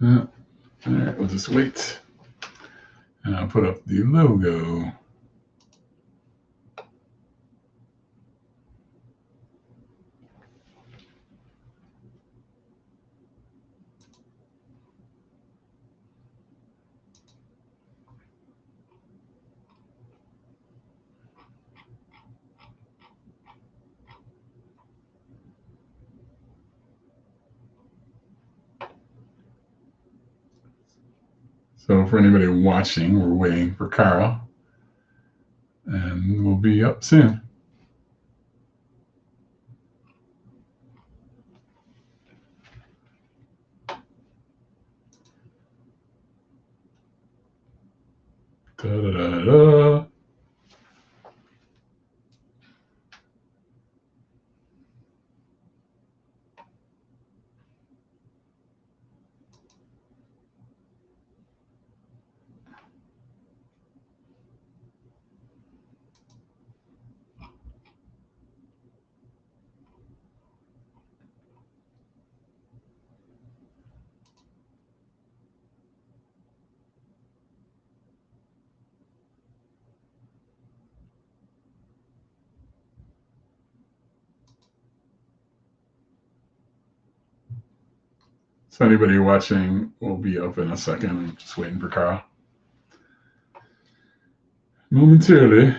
All right, we'll just wait. And I'll put up the logo. So for anybody watching, we're waiting for Carl, and we'll be up soon. Da-da-da-da. So anybody watching will be up in a second. I'm just waiting for Carl. Momentarily.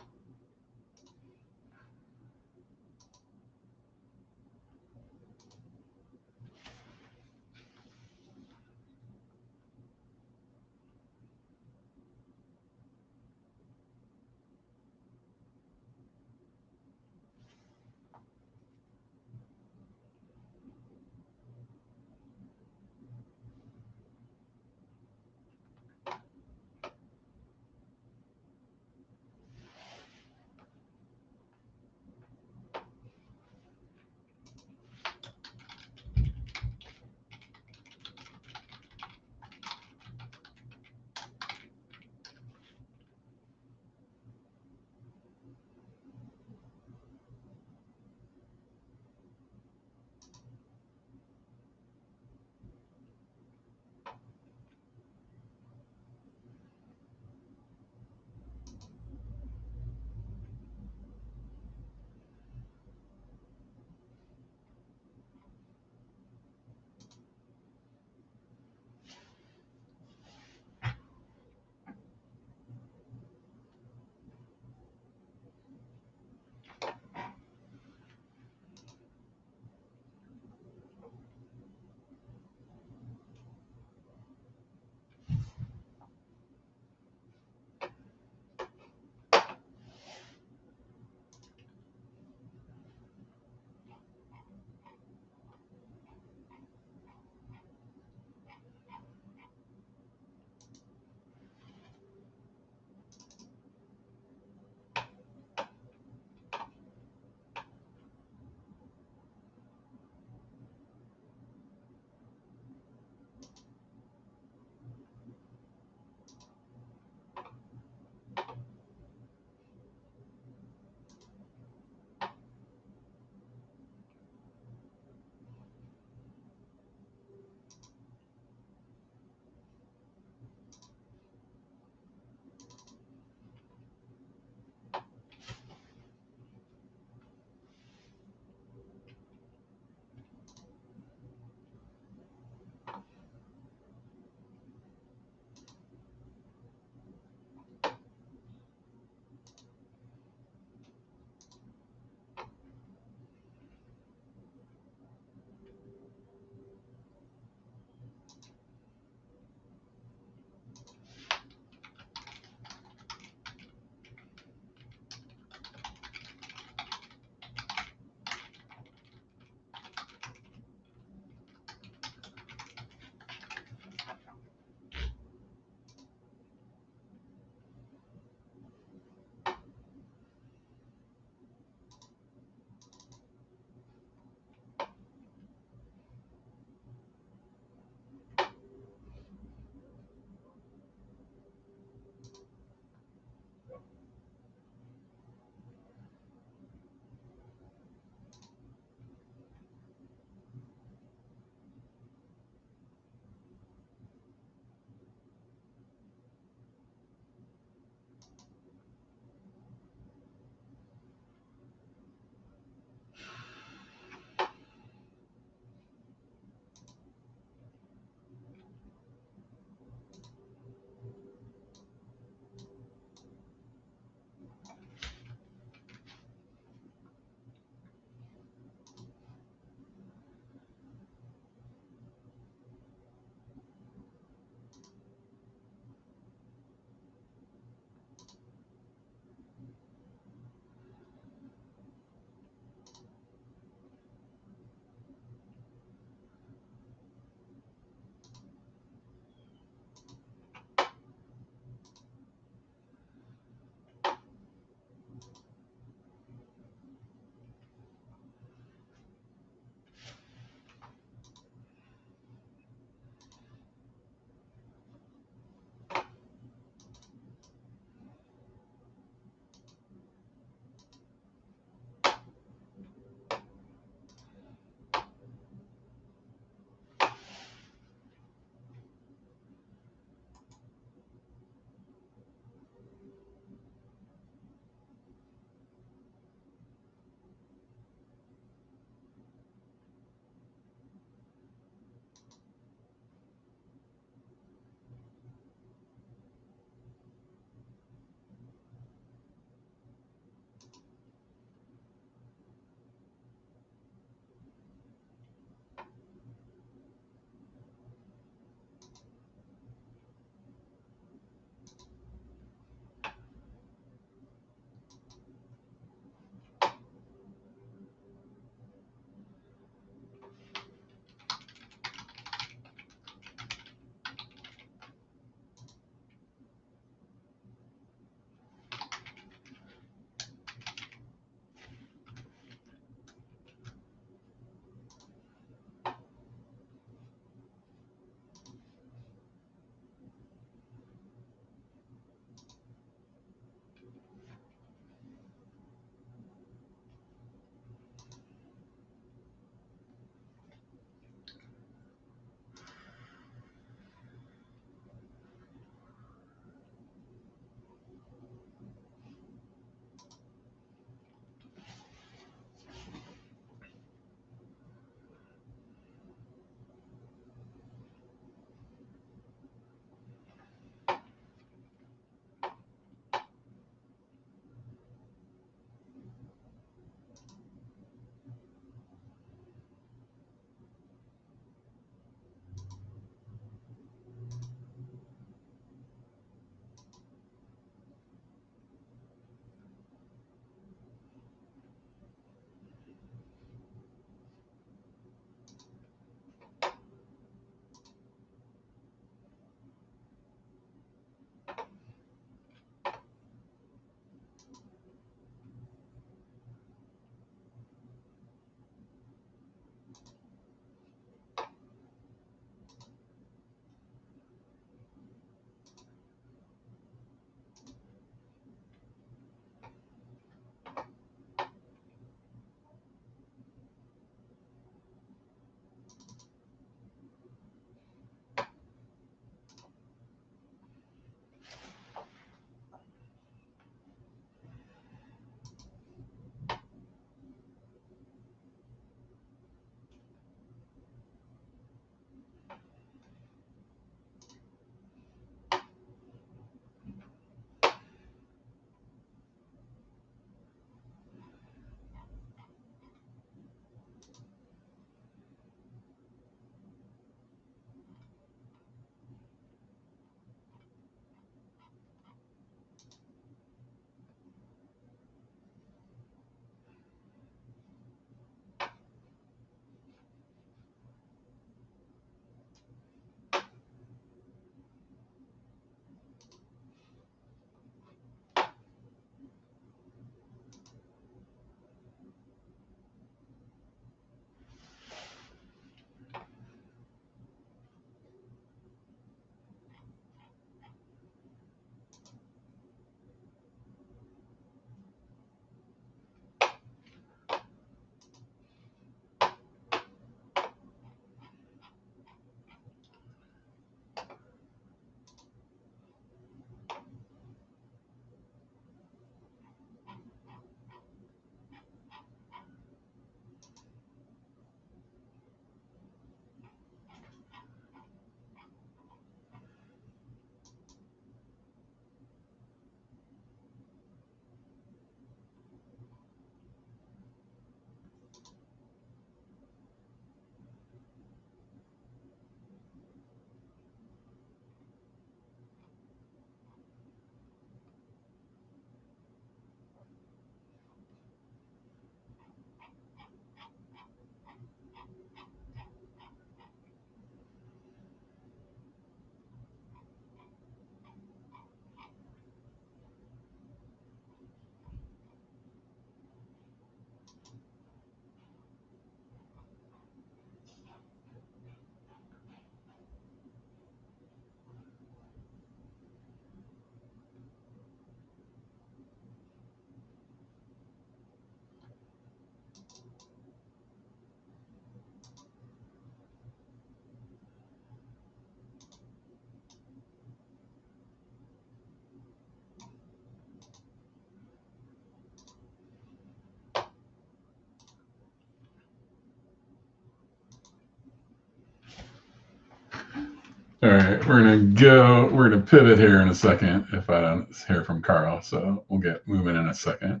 All right, we're gonna pivot here in a second if I don't hear from Carl. So we'll get moving in a second.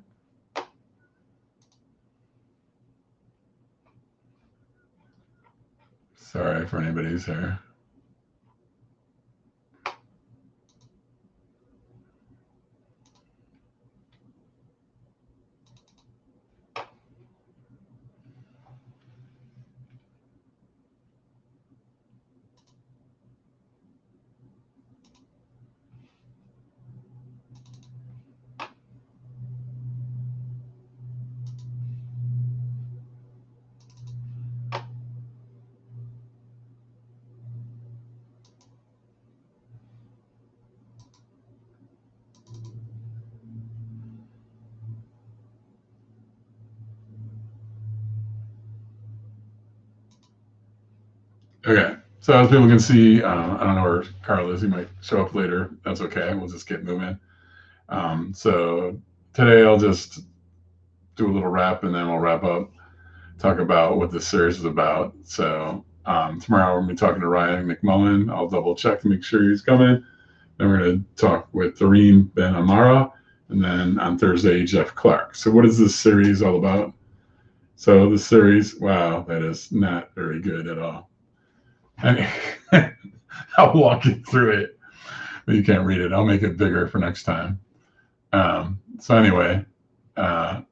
Sorry for anybody who's here. Okay, so as people can see, I don't know where Carl is. He might show up later. That's okay. We'll just get moving. So today I'll just do a little wrap and then we'll wrap up, talk about what this series is about. So tomorrow we're going to be talking to Ryan McMullen. I'll double check to make sure he's coming. Then we're going to talk with Doreen Ben Amara. And then on Thursday, Jeff Clark. So what is this series all about? So the series, wow, that is not very good at all. And I'll walk you through it, but you can't read it. I'll make it bigger for next time. So anyway, oh,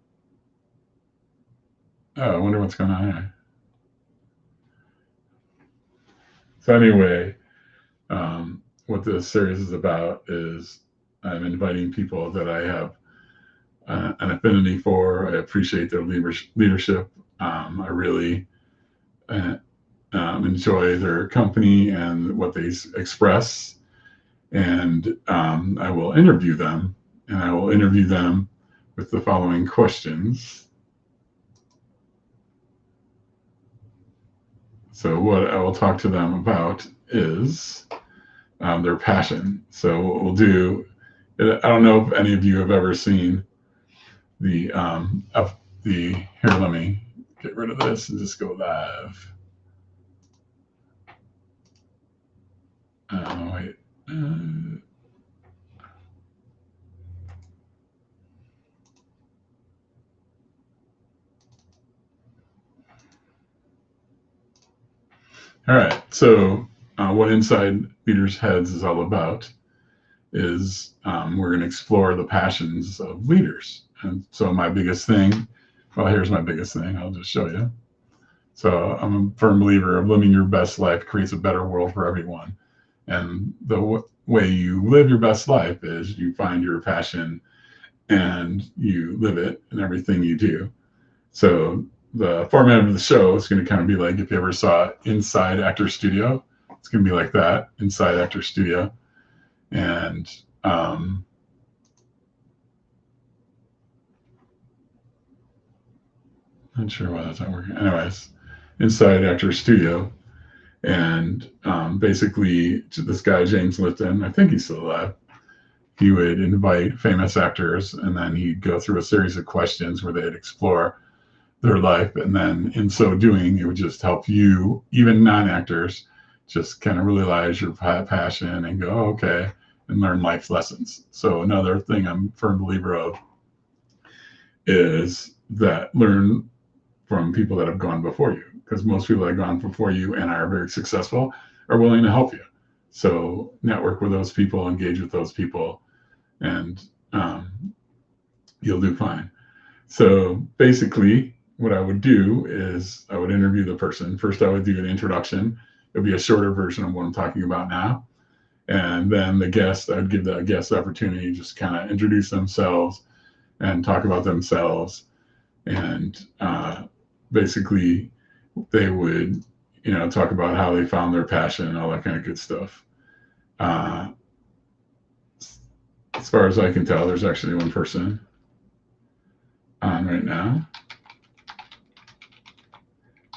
I wonder what's going on here. So anyway, what this series is about is I'm inviting people that I have an affinity for. I appreciate their leadership. I really enjoy their company and what they express. And I will interview them. And I will interview them with the following questions. So what I will talk to them about is their passion. So what we'll do, I don't know if any of you have ever seen here, let me get rid of this and just go live. Oh, wait. All right. So what Inside Leaders' Heads is all about is we're going to explore the passions of leaders. And so my biggest thing, well, here's my biggest thing. I'll just show you. So I'm a firm believer of living your best life creates a better world for everyone. And the way you live your best life is you find your passion and you live it in everything you do. So the format of the show is going to kind of be like if you ever saw Inside Actor Studio, it's going to be like that, Inside Actor Studio. And not sure why that's not working. Anyways, Inside Actor Studio. And basically, this guy, James Lipton, I think he's still alive, he would invite famous actors and then he'd go through a series of questions where they'd explore their life. And then in so doing, it would just help you, even non-actors, just kind of realize your passion and go, oh, okay, and learn life lessons. So another thing I'm a firm believer of is that learn from people that have gone before you, because most people that have gone before you and are very successful are willing to help you. So network with those people, engage with those people, and you'll do fine. So basically, what I would do is I would interview the person. First, I would do an introduction. It'll be a shorter version of what I'm talking about now. And then the guest, I'd give the guest the opportunity to just kind of introduce themselves and talk about themselves. And basically, they would, talk about how they found their passion and all that kind of good stuff. As far as I can tell, there's actually one person on right now.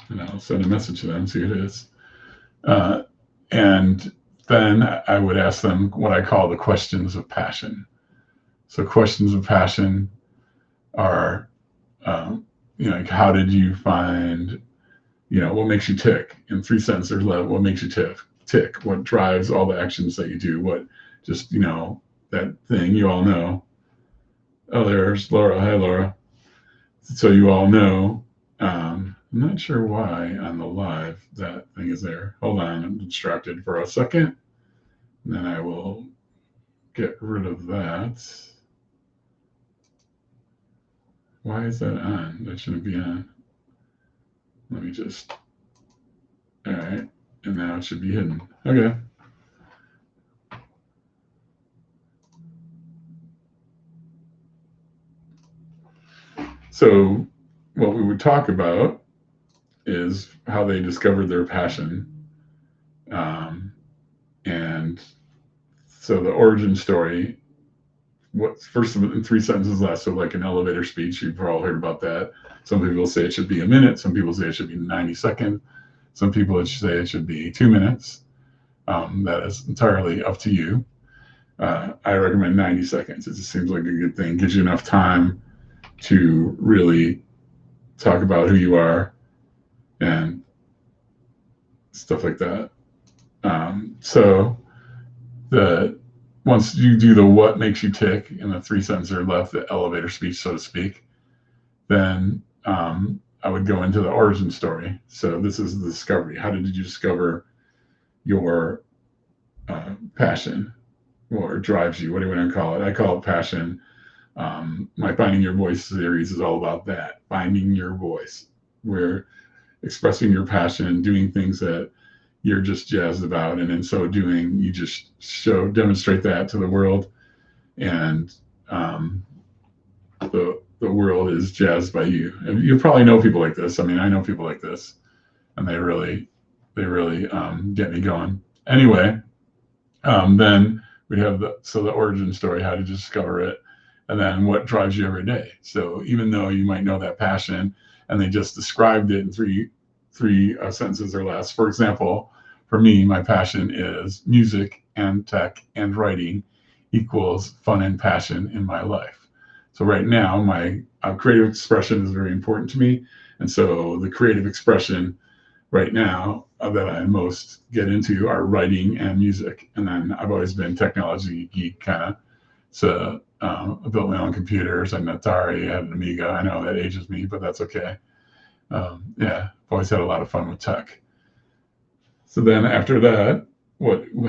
And I'll send a message to them, see who it is. And then I would ask them what I call the questions of passion. So questions of passion are, like how did you find, what makes you tick? In 3 sentences, what makes you tick? tick, what drives all the actions that you do, what just, that thing you all know. Oh, there's Laura. Hi, Laura. So you all know. I'm not sure why on the live that thing is there. Hold on, I'm distracted for a second. And then I will get rid of that. Why is that on? That shouldn't be on. Let me just. All right. And now it should be hidden. Okay. So, what we would talk about is how they discovered their passion. And so, the origin story, what first in 3 sentences less, so like an elevator speech, you've all heard about that. Some people say it should be a minute, some people say it should be 90 seconds, some people say it should be 2 minutes. That is entirely up to you. I recommend 90 seconds. It just seems like a good thing. Gives you enough time to really talk about who you are and stuff like that. So the once you do the what makes you tick in the 3 sentences or left, the elevator speech, so to speak, then I would go into the origin story. So this is the discovery. How did you discover your passion or drives you? What do you want to call it? I call it passion. My Finding Your Voice series is all about that. Finding your voice, where expressing your passion, doing things that you're just jazzed about, and in so doing, you just demonstrate that to the world, and the world is jazzed by you. And you probably know people like this. I mean, I know people like this, and they really get me going. Anyway, then we have the origin story, how to discover it, and then what drives you every day. So even though you might know that passion, and they just described it in three sentences or less. For example, for me, my passion is music and tech and writing equals fun and passion in my life. So right now, my creative expression is very important to me, and so the creative expression right now that I most get into are writing and music. And then I've always been technology geek kind of. So I built my own computers. I had an Atari, I had an Amiga. I know that ages me, but that's okay. Yeah, I've always had a lot of fun with tech. So then after that,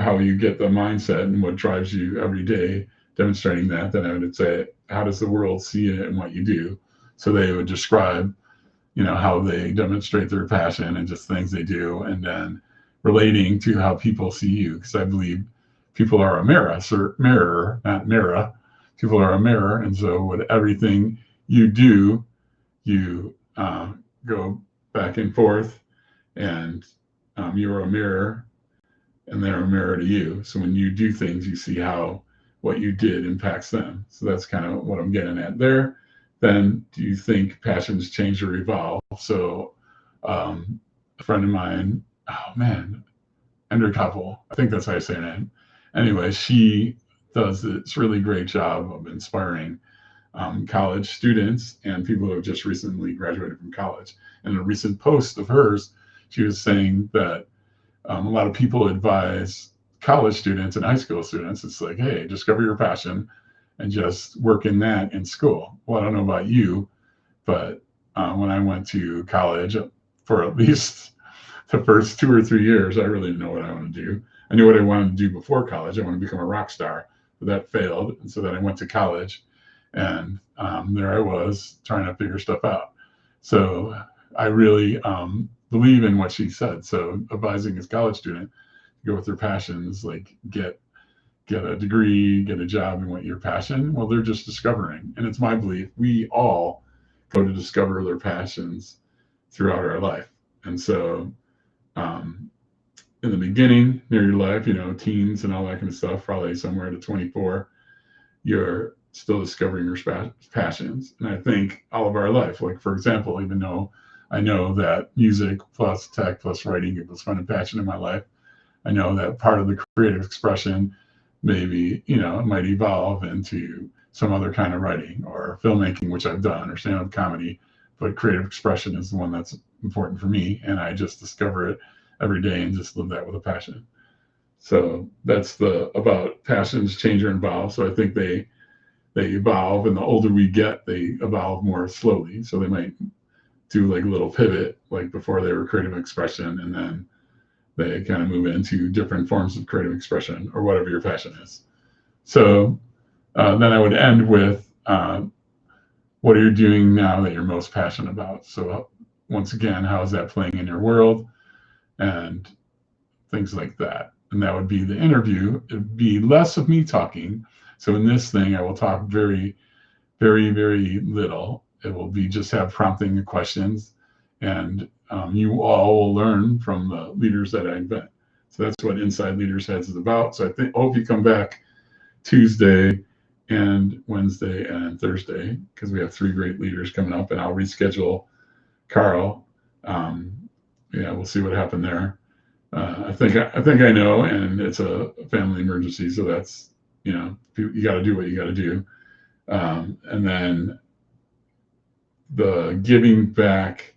how you get the mindset and what drives you every day, demonstrating that, then I would say, how does the world see it and what you do? So they would describe how they demonstrate their passion and just things they do, and then relating to how people see you, because I believe people are a mirror, not mirror. People are a mirror, and so with everything you do, you go back and forth, and you're a mirror, and they're a mirror to you. So when you do things, you see how what you did impacts them. So that's kind of what I'm getting at there. Then do you think passions change or evolve? So a friend of mine, oh man, Ender Koppel, I think that's how you say her name. Anyway, she does this really great job of inspiring college students and people who have just recently graduated from college. In a recent post of hers, she was saying that a lot of people advise college students and high school students, it's like, hey, discover your passion and just work in that in school. Well, I don't know about you, but when I went to college for at least the first 2 or 3 years, I really didn't know what I wanted to do. I knew what I wanted to do before college. I wanted to become a rock star, but that failed. And so then I went to college, and there I was trying to figure stuff out. So I really believe in what she said. So advising as a college student, go with their passions, like get a degree, get a job in what your passion. Well, they're just discovering. And it's my belief we all go to discover their passions throughout our life. And so in the beginning, near your life, teens and all that kind of stuff, probably somewhere to 24, you're still discovering your passions. And I think all of our life, like for example, even though I know that music plus tech plus writing equals fun and passion in my life, I know that part of the creative expression maybe, it might evolve into some other kind of writing or filmmaking, which I've done, or stand-up comedy, but creative expression is the one that's important for me. And I just discover it every day and just live that with a passion. So that's the about passions change or evolve. So I think they evolve, and the older we get, they evolve more slowly. So they might do like a little pivot, like before they were creative expression, and then they kind of move into different forms of creative expression or whatever your passion is. So then I would end with what are you doing now that you're most passionate about? So once again, how is that playing in your world and things like that? And that would be the interview. It'd be less of me talking. So in this thing, I will talk very, very, very little. It will be just have prompting questions, and you all will learn from the leaders that I invent. So that's what Inside Leaders Heads is about. So I hope you come back Tuesday and Wednesday and Thursday, because we have 3 great leaders coming up, and I'll reschedule Carl. Yeah, we'll see what happened there. I think I know, and it's a family emergency, so that's you got to do what you got to do. And then the giving back,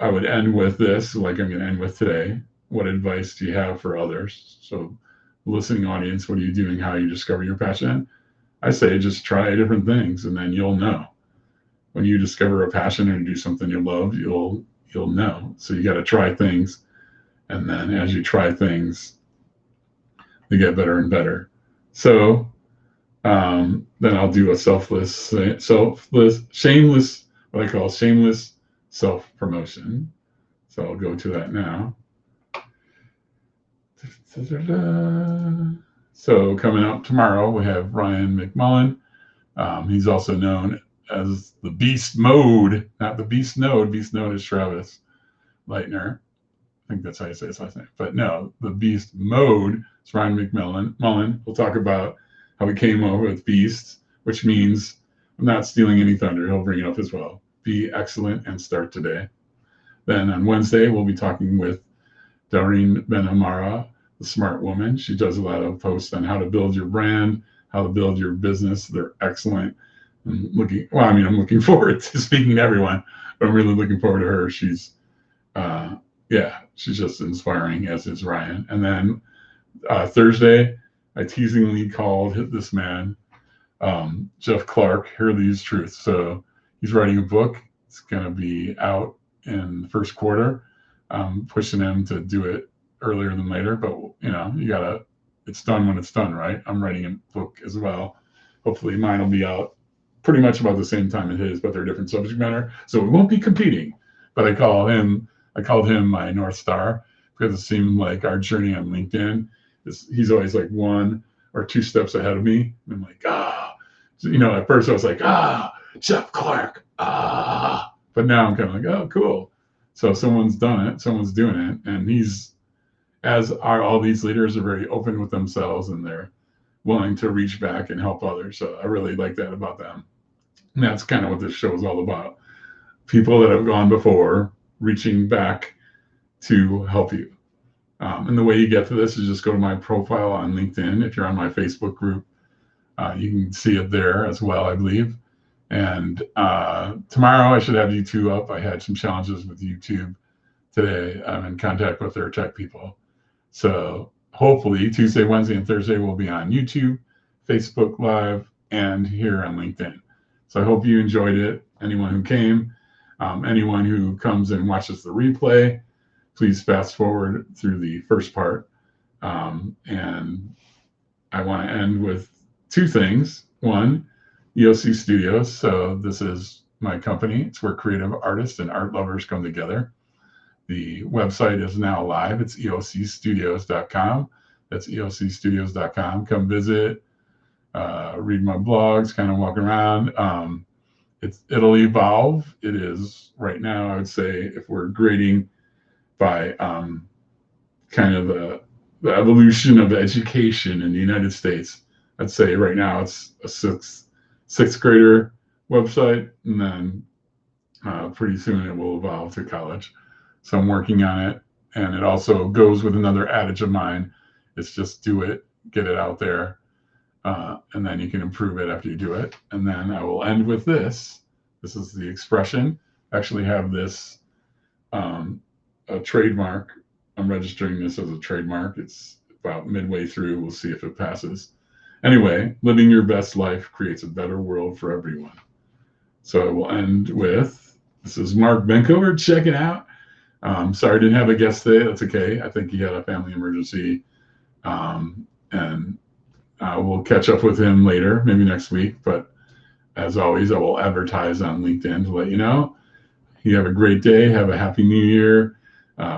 I would end with this, like I'm going to end with today. What advice do you have for others? So, listening audience, what are you doing? How you discover your passion? I say just try different things, and then you'll know. When you discover a passion and do something you love, you'll know. So you got to try things, and then as you try things, they get better and better. So then I'll do a shameless, what I call shameless self promotion. So I'll go to that now. So coming up tomorrow, we have Ryan McMullen. He's also known as the Beast Mode, not the Beast Node. Beast Node is Travis Leitner. I think that's how you say his last name. But no, the Beast Mode is Ryan McMullen. We'll talk about how he came over with Beast, which means I'm not stealing any thunder. He'll bring it up as well. Be excellent and start today. Then on Wednesday, we'll be talking with Doreen Benamara, the smart woman. She does a lot of posts on how to build your brand, how to build your business. They're excellent. I'm looking forward to speaking to everyone, but I'm really looking forward to her. She's she's just inspiring, as is Ryan. And then Thursday, I teasingly called this man, Jeff Clark, Hear These Truths. So he's writing a book. It's going to be out in the first quarter. Pushing him to do it earlier than later, but it's done when it's done, right? I'm writing a book as well. Hopefully mine will be out pretty much about the same time as his, but they're different subject matter. So we won't be competing, but I called him my North Star, because it seemed like our journey on LinkedIn he's always like 1 or 2 steps ahead of me. And I'm like, at first I was like, Jeff Clark, but now I'm kind of like, oh, cool. So someone's done it, someone's doing it, and all these leaders are very open with themselves, and they're willing to reach back and help others. So I really like that about them. And that's kind of what this show is all about. People that have gone before reaching back to help you. And the way you get to this is just go to my profile on LinkedIn. If you're on my Facebook group, you can see it there as well, I believe. And tomorrow I should have YouTube up. I had some challenges with YouTube today. I'm in contact with their tech people. So hopefully Tuesday, Wednesday, and Thursday will be on YouTube, Facebook Live, and here on LinkedIn. So I hope you enjoyed it. Anyone who came, anyone who comes and watches the replay, please fast forward through the first part. And I want to end with 2 things. One, EOC Studios. So this is my company. It's where creative artists and art lovers come together. The website is now live. It's eocstudios.com. That's eocstudios.com. Come visit, read my blogs, kind of walk around. It'll evolve. It is right now, I would say, if we're grading by kind of the evolution of education in the United States, I'd say right now it's a sixth grader website, and then pretty soon it will evolve to college. So I'm working on it, and it also goes with another adage of mine. It's just do it, get it out there, and then you can improve it after you do it. And then I will end with this. This is the expression. I actually have this a trademark. I'm registering this as a trademark. It's about midway through. We'll see if it passes. Anyway, living your best life creates a better world for everyone. So I will end with, this is Mark Benkover. Check it out. Sorry I didn't have a guest today. That's okay. I think he had a family emergency. And we'll catch up with him later, maybe next week. But as always, I will advertise on LinkedIn to let you know. You have a great day. Have a happy new year.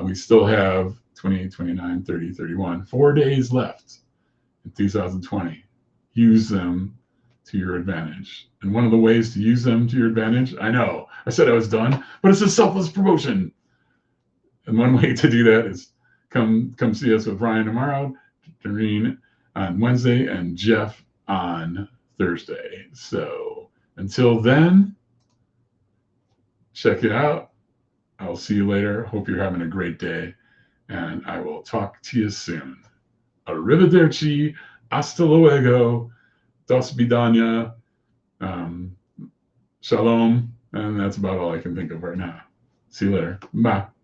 We still have 28, 29, 30, 31, 4 days left in 2020. Use them to your advantage. And one of the ways to use them to your advantage, I know I said I was done, but it's a selfless promotion. And one way to do that is come see us with Ryan tomorrow, Doreen on Wednesday, and Jeff on Thursday. So until then, check it out. I'll see you later. Hope you're having a great day, and I will talk to you soon. Arrivederci, hasta luego, dos vidania, shalom, and that's about all I can think of right now. See you later. Bye.